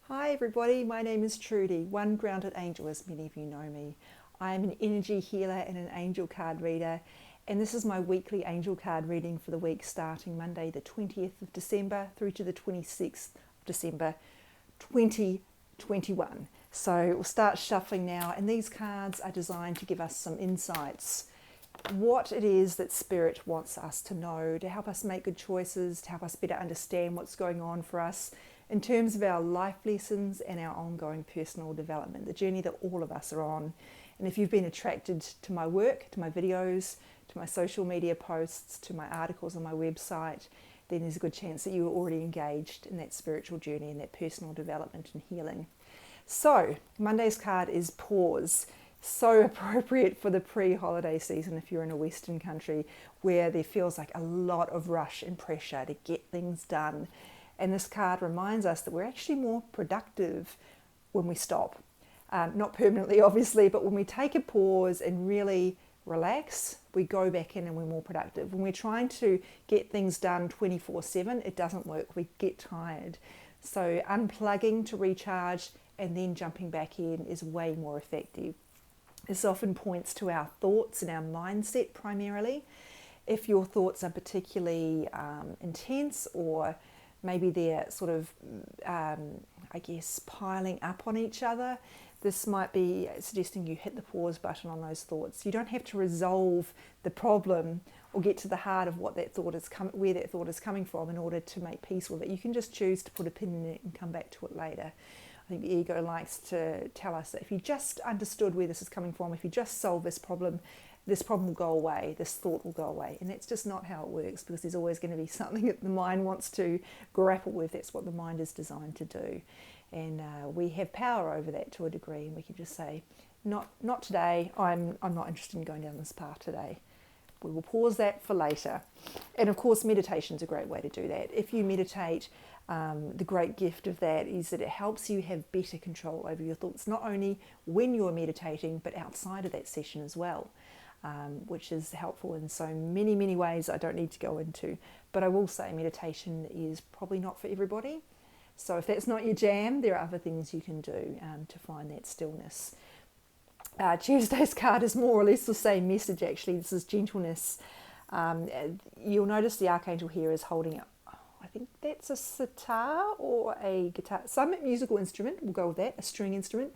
Hi everybody, my name is Trudy, One Grounded Angel as many of you know me. I am an energy healer and an angel card reader, and this is my weekly angel card reading for the week starting Monday the 20th of December through to the 26th of December 2021. So we'll start shuffling now, and these cards are designed to give us some insights. What it is that Spirit wants us to know, to help us make good choices, to help us better understand what's going on for us in terms of our life lessons and our ongoing personal development, the journey that all of us are on. And if you've been attracted to my work, to my videos, to my social media posts, to my articles on my website, then there's a good chance that you are already engaged in that spiritual journey and that personal development and healing. So, Monday's card is pause. So appropriate for the pre-holiday season if you're in a Western country where there feels like a lot of rush and pressure to get things done. And this card reminds us that we're actually more productive when we stop. Not permanently, obviously, but when we take a pause and really relax, we go back in and we're more productive. When we're trying to get things done 24/7, it doesn't work. We get tired. So unplugging to recharge and then jumping back in is way more effective. This often points to our thoughts and our mindset primarily. If your thoughts are particularly intense, or maybe they're sort of, piling up on each other, this might be suggesting you hit the pause button on those thoughts. You don't have to resolve the problem or get to the heart of what that thought is where that thought is coming from in order to make peace with it. You can just choose to put a pin in it and come back to it later. I think the ego likes to tell us that if you just understood where this is coming from, if you just solve this problem will go away, this thought will go away. And that's just not how it works, because there's always going to be something that the mind wants to grapple with. That's what the mind is designed to do. And we have power over that to a degree, and we can just say, not today, I'm not interested in going down this path today. We will pause that for later. And of course, meditation is a great way to do that. If you meditate, the great gift of that is that it helps you have better control over your thoughts, not only when you're meditating, but outside of that session as well, which is helpful in so many, many ways I don't need to go into. But I will say meditation is probably not for everybody. So if that's not your jam, there are other things you can do to find that stillness. Tuesday's card is more or less the same message, actually. This is gentleness. You'll notice the archangel here is holding up, I think that's a sitar or a guitar, some musical instrument, we'll go with that, a string instrument.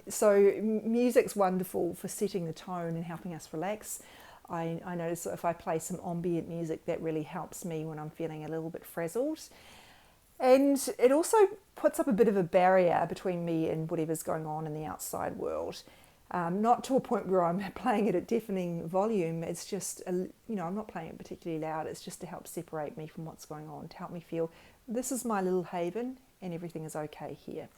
So music's wonderful for setting the tone and helping us relax. I notice that if I play some ambient music, that really helps me when I'm feeling a little bit frazzled. And it also puts up a bit of a barrier between me and whatever's going on in the outside world. Not to a point where I'm playing it at deafening volume. It's just, I'm not playing it particularly loud. It's just to help separate me from what's going on, to help me feel this is my little haven and everything is okay here.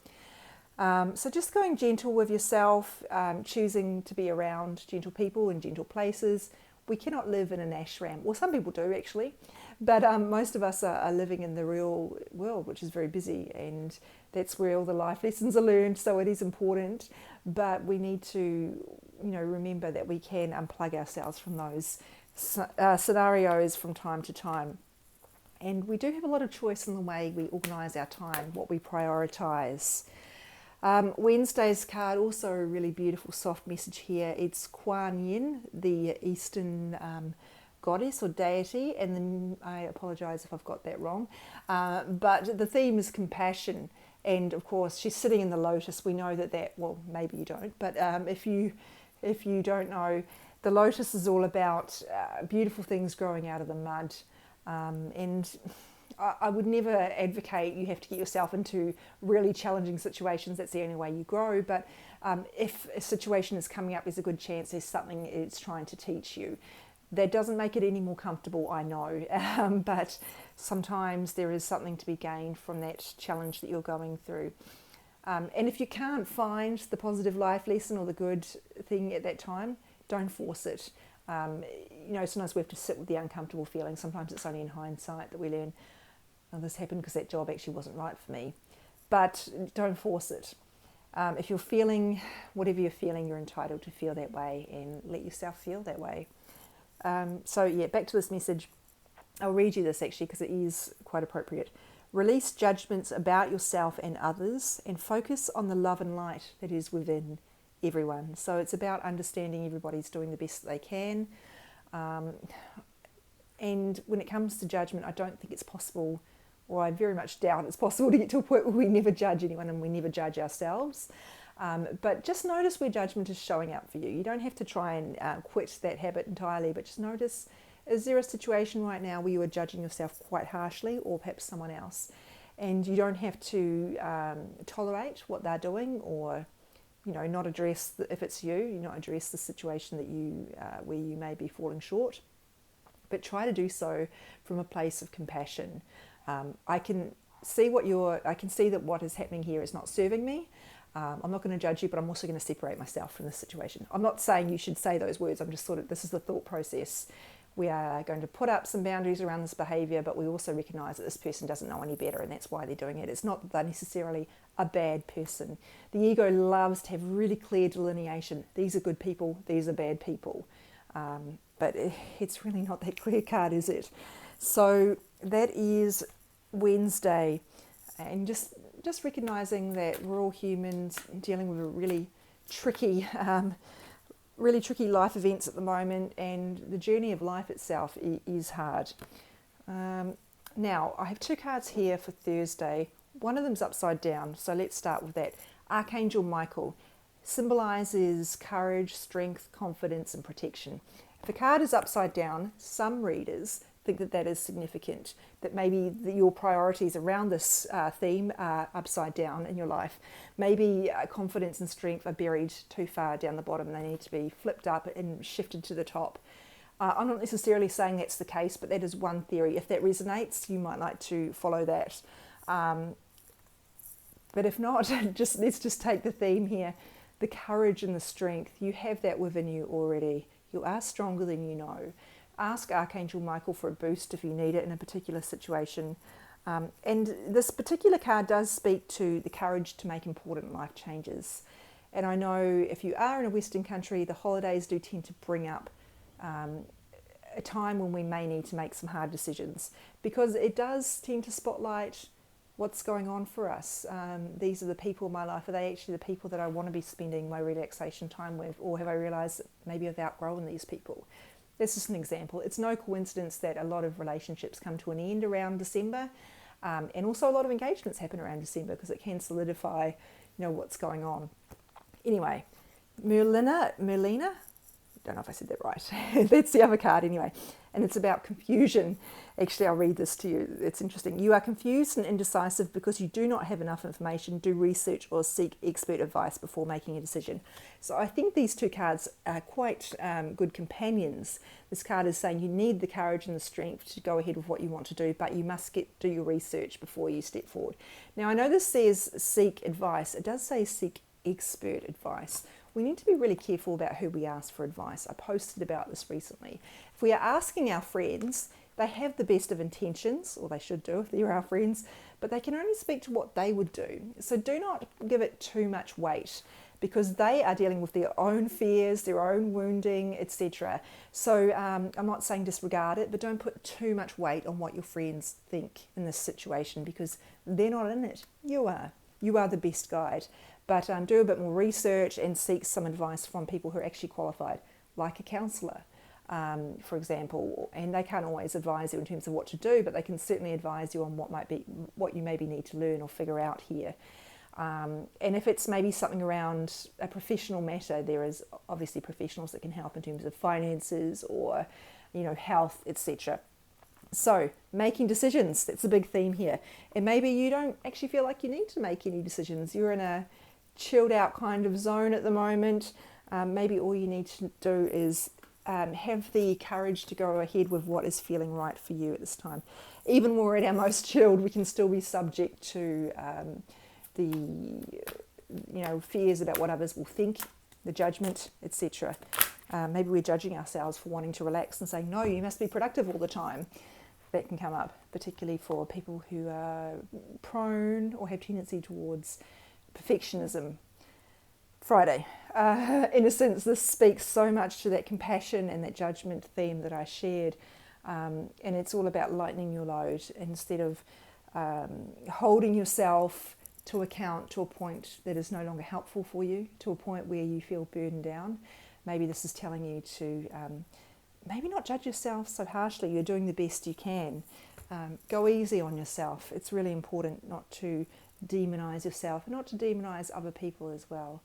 So just going gentle with yourself, choosing to be around gentle people and gentle places. We cannot live in an ashram. Well, some people do actually, but most of us are living in the real world, which is very busy, and that's where all the life lessons are learned. So it is important, but we need to, remember that we can unplug ourselves from those scenarios from time to time. And we do have a lot of choice in the way we organise our time, what we prioritise. Wednesday's card, also a really beautiful soft message here. It's Kuan Yin, the Eastern goddess or deity, and then I apologise if I've got that wrong, but the theme is compassion, and of course she's sitting in the lotus. We know that, well, maybe you don't, but if you don't know, the lotus is all about beautiful things growing out of the mud, and I would never advocate you have to get yourself into really challenging situations. That's the only way you grow. But if a situation is coming up, there's a good chance there's something it's trying to teach you. That doesn't make it any more comfortable, I know. But sometimes there is something to be gained from that challenge that you're going through. And if you can't find the positive life lesson or the good thing at that time, don't force it. Sometimes we have to sit with the uncomfortable feeling. Sometimes it's only in hindsight that we learn, oh, this happened because that job actually wasn't right for me. But don't force it. If you're feeling whatever you're feeling, you're entitled to feel that way, and let yourself feel that way. Back to this message. I'll read you this actually because it is quite appropriate. Release judgments about yourself and others and focus on the love and light that is within everyone. So it's about understanding everybody's doing the best that they can. And when it comes to judgment, I don't think it's possible, or I very much doubt it's possible to get to a point where we never judge anyone and we never judge ourselves. But just notice where judgment is showing up for you. You don't have to try and quit that habit entirely, but just notice, is there a situation right now where you are judging yourself quite harshly, or perhaps someone else? And you don't have to tolerate what they're doing, or not address, if it's you, not address the situation that where you may be falling short, but try to do so from a place of compassion. I can see that what is happening here is not serving me. I'm not going to judge you, but I'm also going to separate myself from this situation. I'm not saying you should say those words. I'm just this is the thought process. We are going to put up some boundaries around this behaviour, but we also recognise that this person doesn't know any better, and that's why they're doing it. It's not that they're necessarily a bad person. The ego loves to have really clear delineation. These are good people, these are bad people. But it's really not that clear cut, is it? So that is Wednesday, and just recognising that we're all humans dealing with a really tricky life events at the moment, and the journey of life itself is hard. Now, I have two cards here for Thursday. One of them's upside down, so let's start with that. Archangel Michael symbolises courage, strength, confidence, and protection. If the card is upside down, some readers think that is significant, that maybe your priorities around this theme are upside down in your life. Maybe confidence and strength are buried too far down the bottom. They need to be flipped up and shifted to the top. I'm not necessarily saying that's the case, but that is one theory. If that resonates, you might like to follow that. But if not, let's just take the theme here. The courage and the strength, you have that within you already. You are stronger than you know. Ask Archangel Michael for a boost if you need it in a particular situation. And this particular card does speak to the courage to make important life changes. And I know if you are in a Western country, the holidays do tend to bring up a time when we may need to make some hard decisions, because it does tend to spotlight what's going on for us. These are the people in my life. Are they actually the people that I want to be spending my relaxation time with? Or have I realised that maybe I've outgrown these people? That's just an example. It's no coincidence that a lot of relationships come to an end around December, and also a lot of engagements happen around December, because it can solidify, what's going on. Anyway, Merlina, don't know if I said that right. That's the other card anyway. And it's about confusion. Actually, I'll read this to you. It's interesting. You are confused and indecisive because you do not have enough information. Do research or seek expert advice before making a decision. So I think these two cards are quite good companions. This card is saying you need the courage and the strength to go ahead with what you want to do, but you must do your research before you step forward. Now, I know this says seek advice. It does say seek expert advice. We need to be really careful about who we ask for advice. I posted about this recently. If we are asking our friends, they have the best of intentions, or they should do if they're our friends, but they can only speak to what they would do. So do not give it too much weight, because they are dealing with their own fears, their own wounding, etc. So I'm not saying disregard it, but don't put too much weight on what your friends think in this situation, because they're not in it. You are. You are the best guide. But do a bit more research and seek some advice from people who are actually qualified, like a counsellor, for example. And they can't always advise you in terms of what to do, but they can certainly advise you on what you maybe need to learn or figure out here. And if it's maybe something around a professional matter, there is obviously professionals that can help in terms of finances or, health, etc. So, making decisions, that's a big theme here. And maybe you don't actually feel like you need to make any decisions. You're in a chilled out kind of zone at the moment. Maybe all you need to do is have the courage to go ahead with what is feeling right for you at this time. Even when we're at our most chilled, we can still be subject to the fears about what others will think, the judgment, etc. Maybe we're judging ourselves for wanting to relax and saying, no, you must be productive all the time. That can come up, particularly for people who are prone or have tendency towards perfectionism. Friday. In a sense, this speaks so much to that compassion and that judgment theme that I shared. And it's all about lightening your load instead of holding yourself to account to a point that is no longer helpful for you, to a point where you feel burdened down. Maybe this is telling you to maybe not judge yourself so harshly. You're doing the best you can. Go easy on yourself. It's really important not to demonize yourself, and not to demonize other people as well.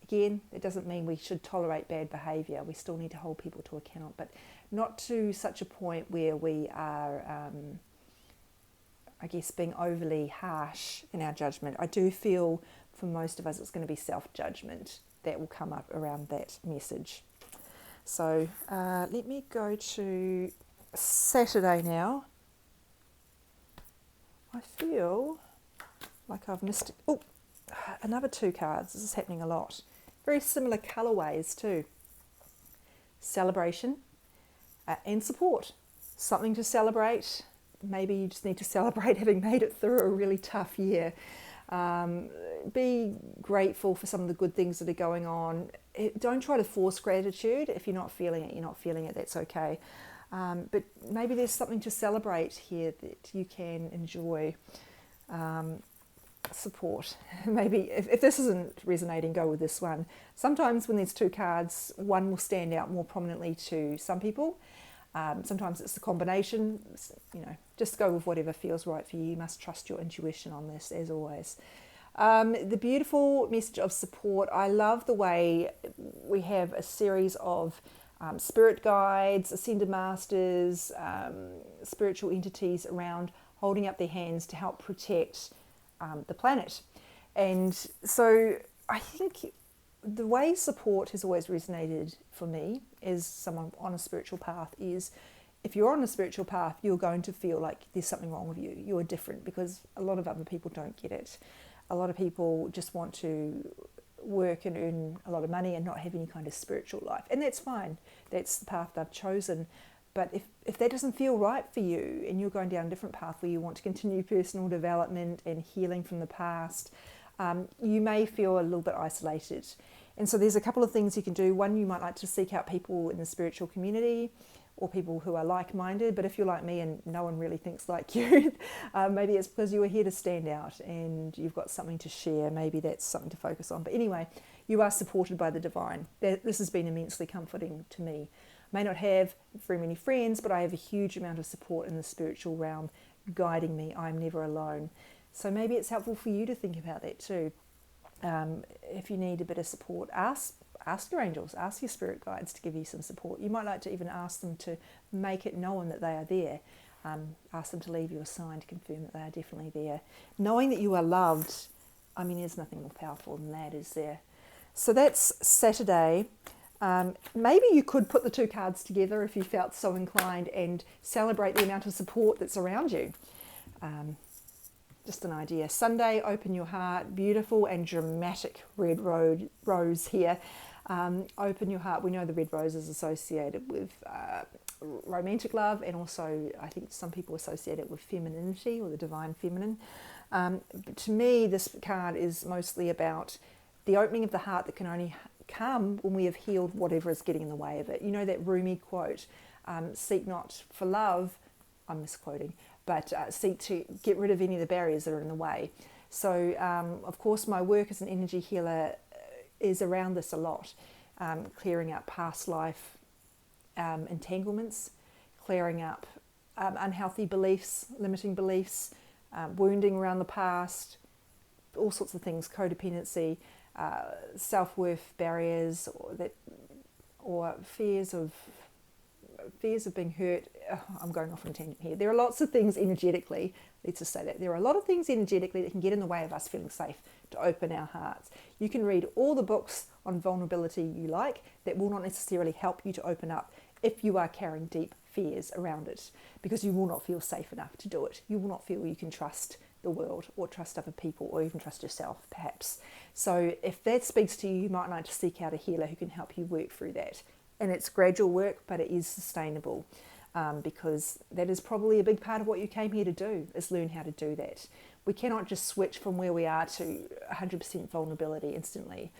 Again, it doesn't mean we should tolerate bad behaviour. We still need to hold people to account, but not to such a point where we are, I guess, being overly harsh in our judgment. I do feel for most of us it's going to be self-judgment that will come up around that message. So let me go to Saturday now. I feel like I've missed it. Oh, another 2 cards. This is happening a lot. Very similar colourways too. Celebration and support. Something to celebrate. Maybe you just need to celebrate having made it through a really tough year. Be grateful for some of the good things that are going on. Don't try to force gratitude. If you're not feeling it, you're not feeling it. That's okay. But maybe there's something to celebrate here that you can enjoy. Support. Maybe if this isn't resonating, go with this one. Sometimes when there's 2 cards, one will stand out more prominently to some people. Sometimes it's the combination. Just go with whatever feels right for you. You must trust your intuition on this, as always. The beautiful message of support. I love the way we have a series of spirit guides, ascended masters, spiritual entities around holding up their hands to help protect the planet. And so I think the way support has always resonated for me as someone on a spiritual path is, if you're on a spiritual path, you're going to feel like there's something wrong with you. You're different, because a lot of other people don't get it. A lot of people just want to work and earn a lot of money and not have any kind of spiritual life. And that's fine. That's the path they've chosen. But if that doesn't feel right for you, and you're going down a different path where you want to continue personal development and healing from the past, you may feel a little bit isolated. And so there's a couple of things you can do. One, you might like to seek out people in the spiritual community or people who are like-minded. But if you're like me and no one really thinks like you, maybe it's because you are here to stand out and you've got something to share. Maybe that's something to focus on. But anyway, you are supported by the divine. This has been immensely comforting to me. May not have very many friends, but I have a huge amount of support in the spiritual realm guiding me. I'm never alone. So maybe it's helpful for you to think about that too. If you need a bit of support, ask your angels, ask your spirit guides to give you some support. You might like to even ask them to make it known that they are there. Ask them to leave you a sign to confirm that they are definitely there. Knowing that you are loved, there's nothing more powerful than that, is there? So that's Saturday. Maybe you could put the 2 cards together if you felt so inclined and celebrate the amount of support that's around you. Just an idea. Sunday, open your heart. Beautiful and dramatic red rose here. Open your heart. We know the red rose is associated with romantic love, and also I think some people associate it with femininity or the divine feminine. But to me, this card is mostly about the opening of the heart that can only come when we have healed whatever is getting in the way of it. You know that Rumi quote, seek not for love, I'm misquoting, but seek to get rid of any of the barriers that are in the way. So of course my work as an energy healer is around this a lot, clearing up past life entanglements, clearing up unhealthy beliefs, limiting beliefs, wounding around the past, all sorts of things, codependency, self-worth barriers, or fears of being hurt. I'm going off on a tangent here. There are lots of things energetically, let's just say that. There are a lot of things energetically that can get in the way of us feeling safe to open our hearts. You can read all the books on vulnerability you like, that will not necessarily help you to open up if you are carrying deep fears around it, because you will not feel safe enough to do it. You will not feel you can trust the world or trust other people or even trust yourself, perhaps. So if that speaks to you, you might like to seek out a healer who can help you work through that. And it's gradual work, but it is sustainable, because that is probably a big part of what you came here to do, is learn how to do that. We cannot just switch from where we are to 100% vulnerability instantly.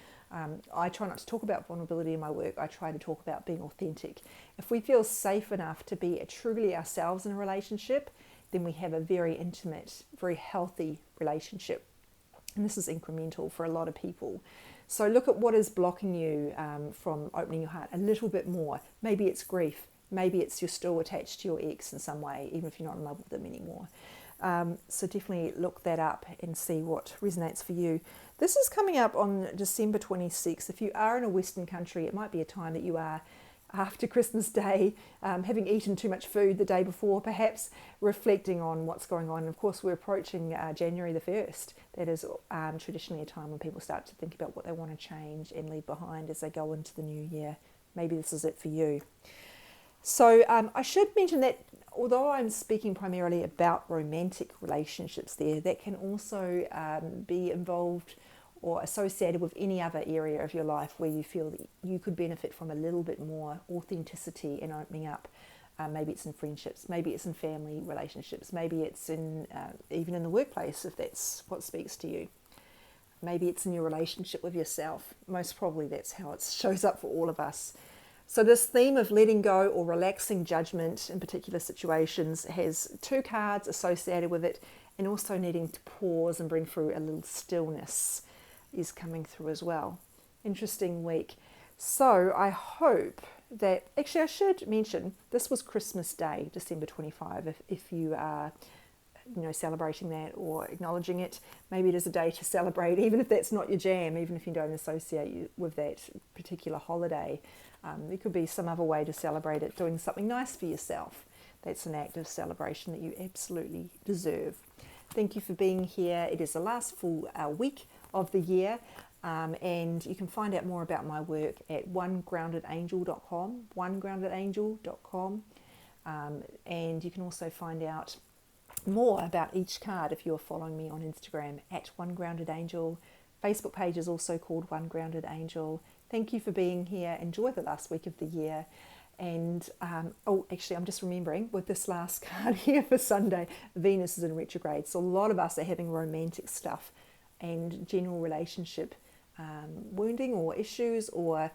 I try not to talk about vulnerability in my work. I try to talk about being authentic. If we feel safe enough to be truly ourselves in a relationship, then we have a very intimate, very healthy relationship. And this is incremental for a lot of people. So look at what is blocking you from opening your heart a little bit more. Maybe it's grief. Maybe it's you're still attached to your ex in some way, even if you're not in love with them anymore. So definitely look that up and see what resonates for you. This is coming up on December 26th. If you are in a Western country, it might be a time that you are after Christmas Day, having eaten too much food the day before, perhaps reflecting on what's going on. And of course, we're approaching January the 1st. That is traditionally a time when people start to think about what they want to change and leave behind as they go into the new year. Maybe this is it for you. So I should mention that although I'm speaking primarily about romantic relationships there, that can also be involved or associated with any other area of your life where you feel that you could benefit from a little bit more authenticity and opening up. Maybe it's in friendships, maybe it's in family relationships, maybe it's in even in the workplace if that's what speaks to you. Maybe it's in your relationship with yourself. Most probably that's how it shows up for all of us. So this theme of letting go or relaxing judgment in particular situations has 2 cards associated with it, and also needing to pause and bring through a little stillness is coming through as well. Interesting week. So I hope that, actually I should mention, this was Christmas Day, December 25, if you are celebrating that or acknowledging it. Maybe it is a day to celebrate, even if that's not your jam, even if you don't associate you with that particular holiday. There could be some other way to celebrate it, doing something nice for yourself. That's an act of celebration that you absolutely deserve. Thank you for being here. It is the last full week of the year, and you can find out more about my work at onegroundedangel.com, and you can also find out more about each card if you're following me on Instagram at onegroundedangel. Facebook page is also called One Grounded Angel. Thank you for being here. Enjoy the last week of the year. And, actually, I'm just remembering with this last card here for Sunday, Venus is in retrograde. So a lot of us are having romantic stuff and general relationship wounding or issues, or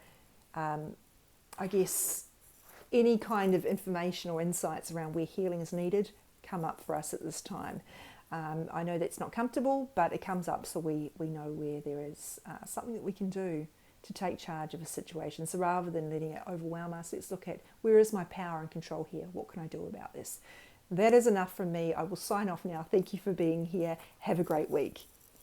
I guess any kind of information or insights around where healing is needed come up for us at this time. I know that's not comfortable, but it comes up so we know where there is something that we can do to take charge of a situation. So rather than letting it overwhelm us, let's look at where is my power and control here? What can I do about this? That is enough from me. I will sign off now. Thank you for being here. Have a great week.